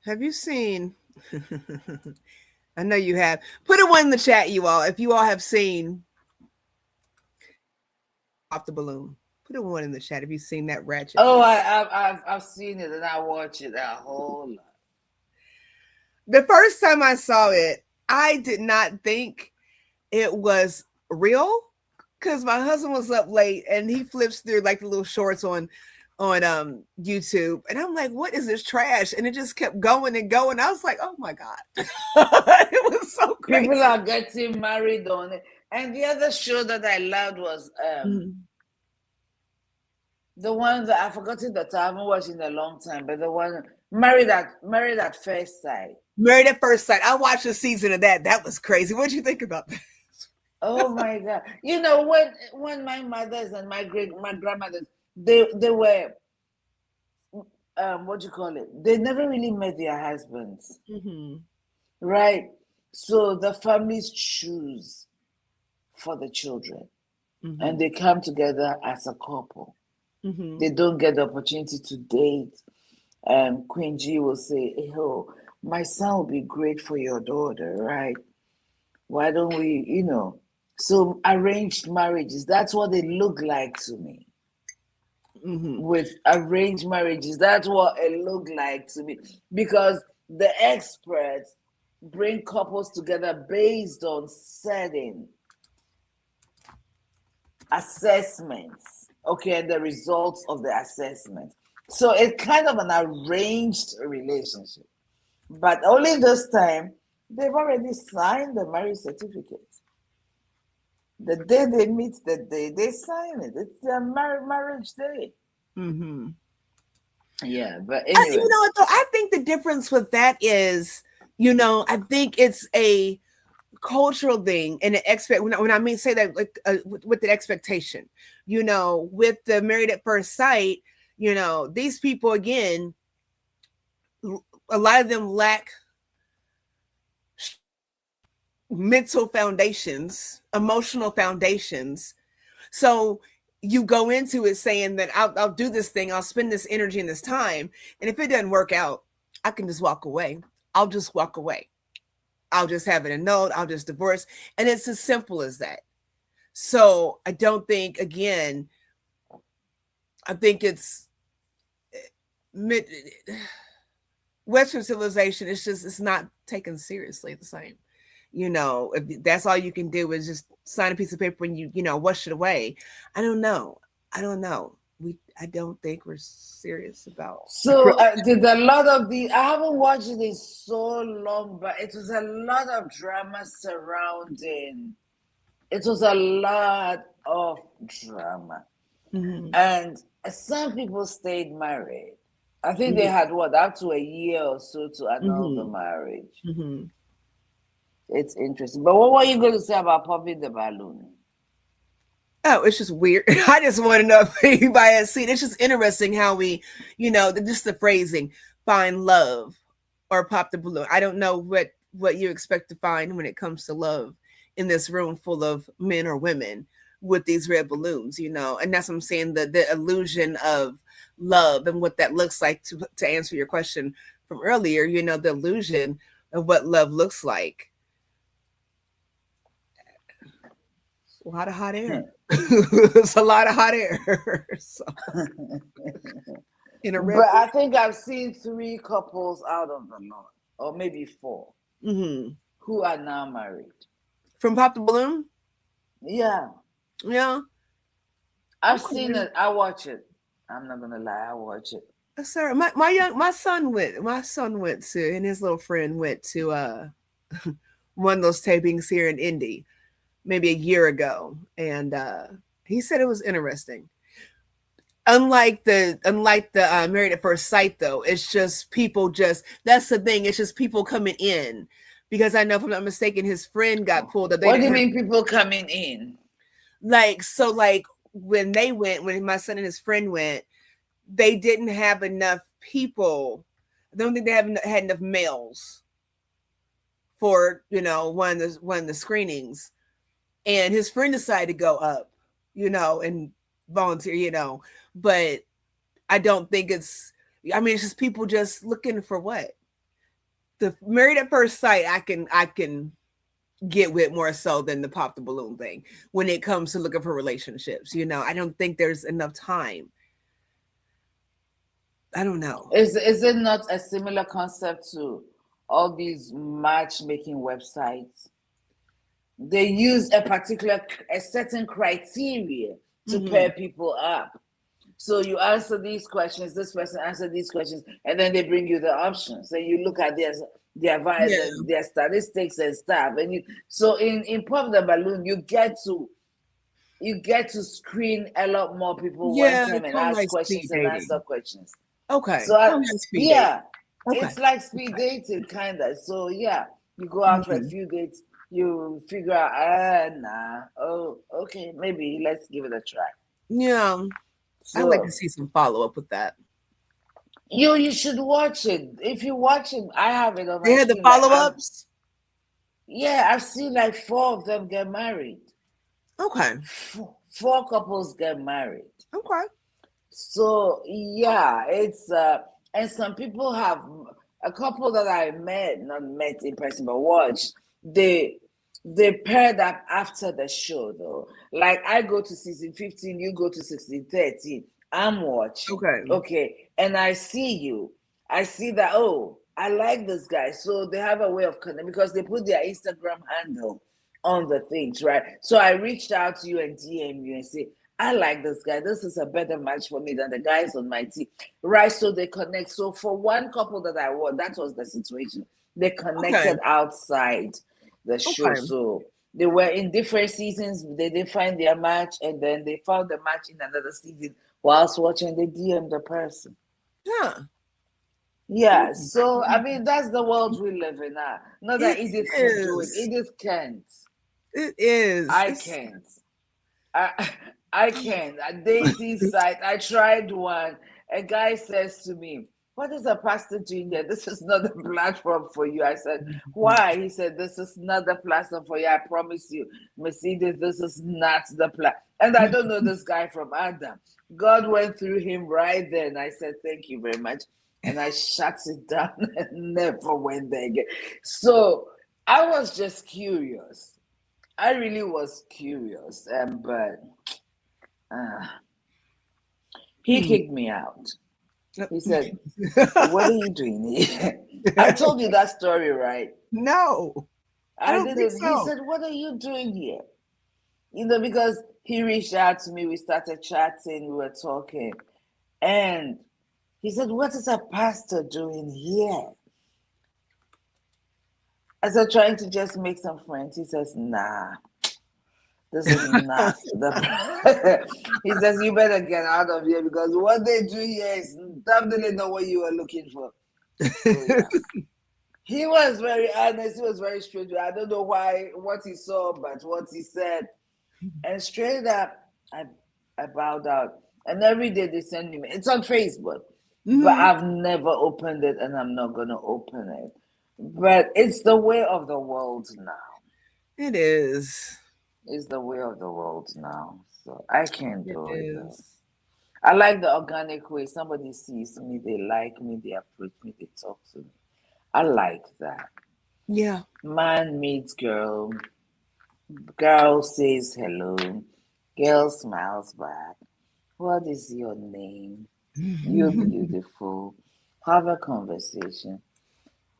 Have you seen? I know you have. Put a one in the chat, you all. If you all have seen Off the Balloon, put a one in the chat if you've seen that ratchet Oh, movie. I've seen it and I watch it a whole lot. The first time I saw it, I did not think it was real because my husband was up late and he flips through like the little shorts on on YouTube, and I'm like, what is this trash? And it just kept going and going. I was like, oh my God. It was so People crazy. are getting married on it. And the other show that I loved was Mhm. the one that I forgotten that I haven't watched in a long time, but the one Married at First Sight. Married at First Sight. I watched a season of that. That was crazy. What did you think about that? Oh my God! You know when my mothers and my grandmothers, they were what do you call it? They never really met their husbands, Mm-hmm. right? So the families choose for the children, and Mm-hmm. they come together as a couple. Mm-hmm. They don't get the opportunity to date. Queen G will say, "Hey, oh, my son will be great for your daughter, right? Why don't we, So arranged marriages, that's what they look like to me. Mm-hmm. With arranged marriages, that's what it looked like to me. Because the experts bring couples together based on certain assessments, okay, and the results of the assessment. So it's kind of an arranged relationship. But only this time, they've already signed the marriage certificate. The day they meet, the day they sign it. It's their marriage day. Mm-hmm. Yeah, but You anyway. know what though? I think the difference with that is, I think it's a cultural thing and an expect when I mean say that like with the expectation, with the Married at First Sight, these people again, a lot of them lack mental foundations, emotional foundations. So you go into it saying that I'll do this thing, I'll spend this energy and this time, and if it doesn't work out, I can just walk away. I'll just walk away. I'll just have it annulled. I'll just divorce, and it's as simple as that. So I don't think again. I think it's mid Western civilization. It's not taken seriously the same. If that's all you can do is just sign a piece of paper and wash it away. I don't know. I don't know. I don't think we're serious about So did a lot of I haven't watched it in so long, but it was a lot of drama surrounding. It was a lot of drama. Mm-hmm. And some people stayed married. I think they Mm-hmm. had up to a year or so to annul the Mm-hmm. marriage. Mm-hmm. It's interesting. But what were you going to say about popping the balloon? Oh, it's just weird. I just want to know if anybody has seen. It's just interesting how we, just the phrasing, find love or pop the balloon. I don't know what you expect to find when it comes to love in this room full of men or women with these red balloons, and that's what I'm saying, the illusion of love and what that looks like to answer your question from earlier, the illusion of what love looks like. A lot of hot air. It's a lot of hot air. So, in a red But balloon. I think I've seen 3 couples out of the lot, or maybe 4, Mm-hmm. who are now married. From Pop the Balloon? Yeah, Yeah. I've seen Okay. it. I watch it. I'm not gonna lie, I watch it. Sir, my son went to, and his little friend went to one of those tapings here in Indy maybe a year ago, and he said it was interesting. Unlike the Married at First Sight, though, it's just people just that's the thing. It's just people coming in, because I know, if I'm not mistaken, his friend got pulled up. They What do didn't you have mean people coming in? like when my son and his friend went, they didn't have enough people. I don't think they had enough males for one of the screenings, and his friend decided to go up, and volunteer, but I don't think it's. I mean, it's just people just looking for what the Married at First Sight. I can get with more so than the pop the balloon thing when it comes to looking for relationships. I don't think there's enough time. I don't know. Is it not a similar concept to all these matchmaking websites? They use a certain criteria to Mm-hmm. pair people up. So you answer these questions, this person answer these questions, and then they bring you the options. And you look at Yeah. their statistics and stuff. And you so in Pop the Balloon, you get to screen a lot more people one Yeah, time and kind of ask like speed questions and answer dating. questions. Okay, So kind of like speed dating. yeah, Okay. it's like speed Okay. dating kind of. So yeah, you go out for a Mhm. few dates, you figure out, nah, oh, okay, maybe let's give it a try. Yeah, I'd like to So see some follow up with that. you should watch it. If you watch it, I have it on They my had the screen. follow ups. I've seen like four of them get married. Okay. Four couples get married. Okay. So yeah, it's and some people have a couple that I met, not met in person, but watched. They they paired up after the show though. Like I go to season 15, you go to 16, 13. I'm watching, Okay. okay, and I see you. I see that, oh, I like this guy. So they have a way of connecting because they put their Instagram handle on the things, right? So I reached out to you and DM you and say, I like this guy. This is a better match for me than the guys on my team. Right. So they connect. So for one couple that I won, that was the situation. They Okay. connected outside the show. Okay. So they were in different seasons. They didn't find their match, and then they found the match in another season. Whilst watching, they DM the person. Yeah. Yeah. So I mean, that's the world we live in now. Not that It Edith can do it. is. Edith can't. It is. I It's can't. I I can. A dating site. I tried one. A guy says to me, "What is a pastor doing here? This is not the platform for you." I said, "Why?" He said, "This is not the platform for you. I promise you, Mercedes, this is not the plan." And I don't know this guy from Adam. God went through him right then. I said, "Thank you very much," and I shut it down and never went there again. So I was just curious. I really was curious, but uh, he Hmm. kicked me out. He said, "What are you doing here?" I told you that story, right? No, I I don't think didn't. He so. said, "What are you doing here?" Because he reached out to me. We started chatting. We were talking, and he said, "What is a pastor doing here?" I said, "Trying to just make some friends." He says, "Nah, this is not the." He says, "You better get out of here because what they do here is definitely not what you were looking for." So yeah, he was very honest. He was very straight. I don't know why what he saw, but what he said, and straight up, I bowed out. And every day they send me. It's on Facebook, but Hmm. I've never opened it, and I'm not gonna open it. But it's the way of the world now. It is. It's the way of the world now. So I can't It do it though. is. I like the organic way. Somebody sees me, they like me, they approach me, they talk to me. I like that. Yeah. Man meets girl, girl says hello, girl smiles back. What is your name? You're beautiful. Have a conversation.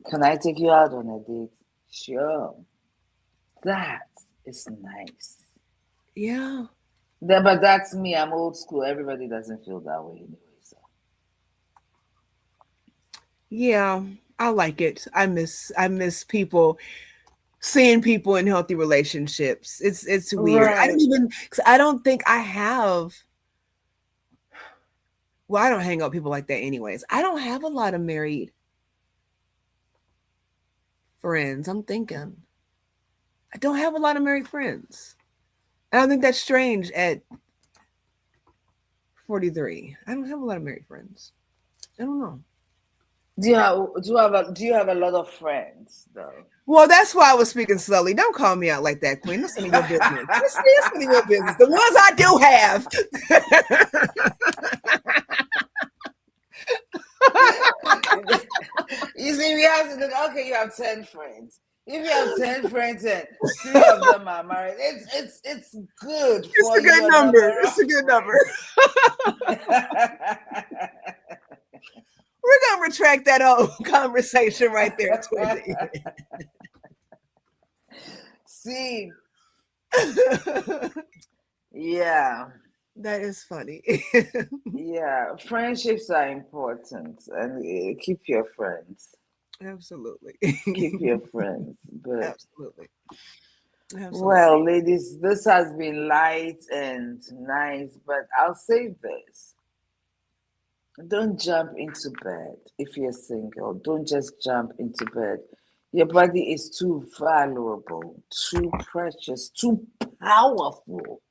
Can I take you out on a date? Sure. That is nice. Yeah. But that's me. I'm old school. Everybody doesn't feel that way anyway. So Yeah. I like it. I miss people, seeing people in healthy relationships. It's weird. I don't right. even 'cause I don't think I have, well, I don't hang out with people like that anyways. I don't have a lot of married friends. I'm thinking. I don't have a lot of married friends. And I think that's strange at 43. I don't have a lot of married friends. I don't know. Do you have a lot of friends though? Well, that's why I was speaking slowly. Don't call me out like that, Queen. That's none of your business. It's none of your business. The ones I do You see, we have to do, okay, you have 10 friends. If you have 10 friends and three of them are married, it's good it's for a good your number. number of It's a good number. friends. We're gonna retract that whole conversation right there toward the See, end. yeah. That is funny. Yeah, friendships are important, and keep your friends. Absolutely. Keep your friends. But Absolutely. Absolutely. well, ladies, this has been light and nice, but I'll say this. Don't jump into bed if you're single. Don't just jump into bed. Your body is too valuable, too precious, too powerful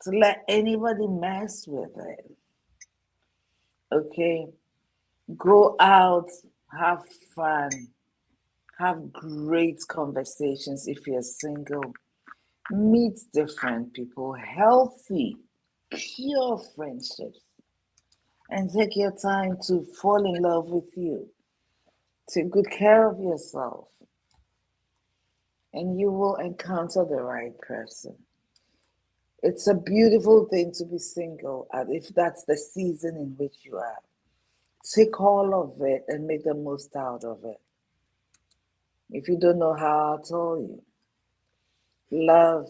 to let anybody mess with it. Okay? Go out, have fun, have great conversations if you're single. Meet different people, healthy, pure friendships, and take your time to fall in love with you. Take good care of yourself, and you will encounter the right person. It's a beautiful thing to be single, and if that's the season in which you are, take all of it and make the most out of it. If you don't know how, I'll tell you. Love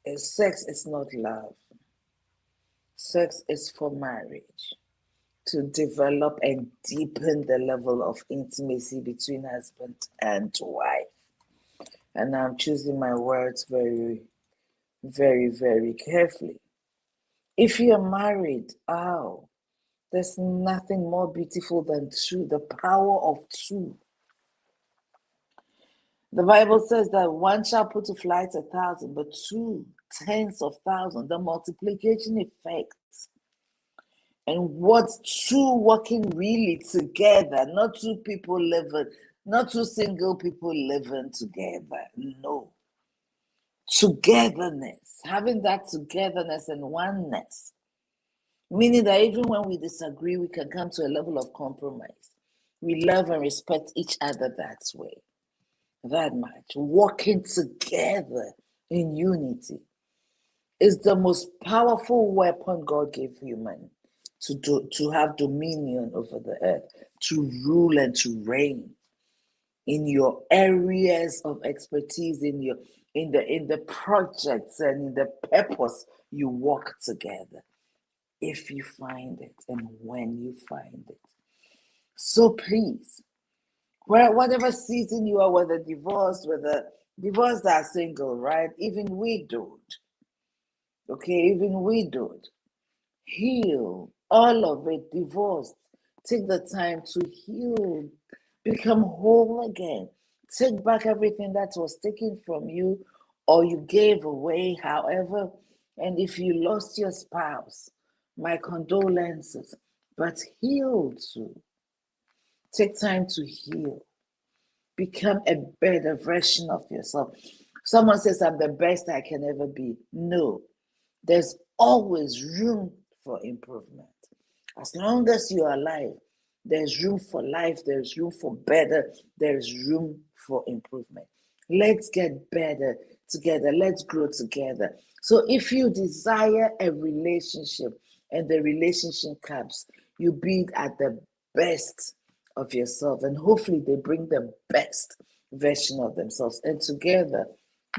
is sex is not love. Sex is for marriage to develop and deepen the level of intimacy between husband and wife. And I'm choosing my words very, very, very carefully. If you're married, oh, there's nothing more beautiful than two, the power of two. The Bible says that one shall put to flight 1,000, but two, tens of thousands, the multiplication effect. And what's two working really together, not two people living, not two single people living together. No. Togetherness, having that togetherness and oneness, meaning that even when we disagree, we can come to a level of compromise. We love and respect each other that way, that much. Working together in unity is the most powerful weapon God gave human to have dominion over the earth, to rule and to reign in your areas of expertise, in the projects and in the purpose you work together, if you find it and when you find it. So please, whatever season you are, whether divorced or single, right? Even widowed, okay, even widowed, heal all of it, divorced. Take the time to heal, become whole again. Take back everything that was taken from you or you gave away, however. And if you lost your spouse, my condolences, but heal too. Take time to heal. Become a better version of yourself. Someone says, I'm the best I can ever be. No, there's always room for improvement. As long as you're alive, there's room for life, there's room for better, there's room for improvement. Let's get better together, let's grow together. So if you desire a relationship and the relationship comes, you be at the best of yourself, and hopefully they bring the best version of themselves, and together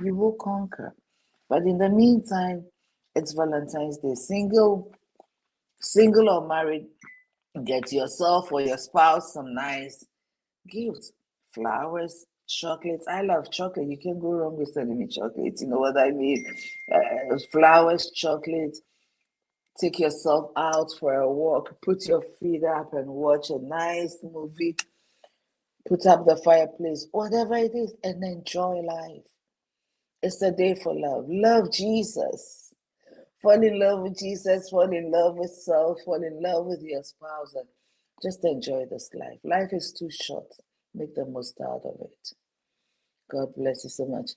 you will conquer. But in the meantime, it's Valentine's Day. Single or married, get yourself or your spouse some nice gifts. Flowers, chocolates. I love chocolate. You can't go wrong with sending me chocolates. You know what I mean? Flowers, chocolates. Take yourself out for a walk. Put your feet up and watch a nice movie. Put up the fireplace, whatever it is, and enjoy life. It's a day for love. Love Jesus. Fall in love with Jesus, fall in love with self, fall in love with your spouse, and just enjoy this life. Life is too short. Make the most out of it. God bless you so much.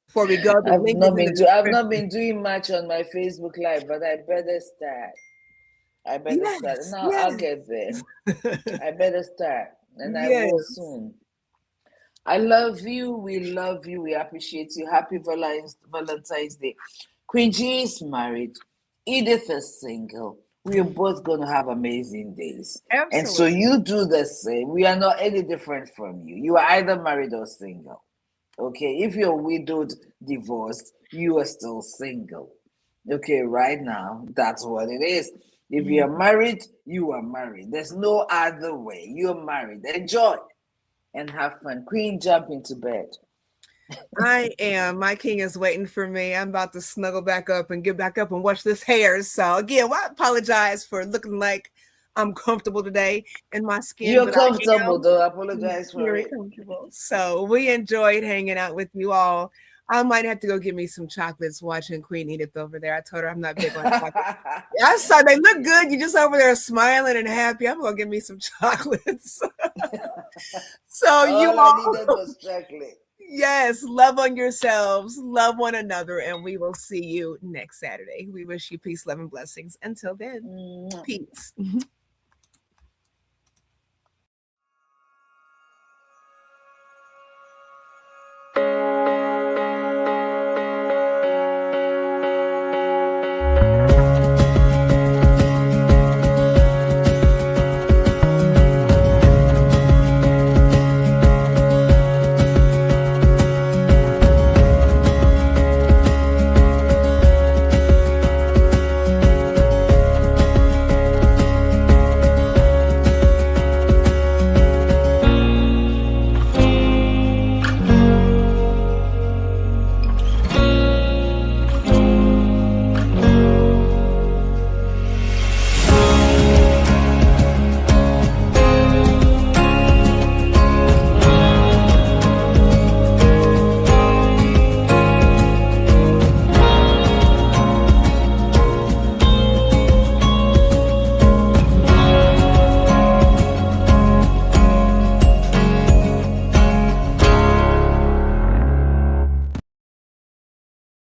Before we go, the I've link is not in been the do I've not description. been doing much on my Facebook Live, but I better start. I better start. Yes, No, I'll yes. get there. I better start, and I will Yes. soon. I love you. We love you. We appreciate you. Happy Valentine's Day. Queen G is married. Edith is single. We are both going to have amazing days. And so Absolutely. you do the same. We are not any different from you. You are either married or single. Okay, if you're widowed, divorced, you are still single. Okay, right now, that's what it is. If you're Mhm. married, you are married. There's no other way. You're married. Enjoy and have fun. Queen, jump into bed. I am. My king is waiting for me. I'm about to snuggle back up and get back up and wash this hair. So again, well, I apologize for looking like I'm comfortable today in my skin, You're but I comfortable, am don't apologize for very it. comfortable. So we enjoyed hanging out with you all. I might have to go get me some chocolates watching Queen Edith over there. I told her I'm not big on chocolate. I saw they look good. You just over there smiling and happy. I'm gonna get me some chocolates. So you All I needed all, was chocolate. yes, love on yourselves, love one another, and we will see you next Saturday. We wish you peace, love, and blessings. Until then, Mwah. peace.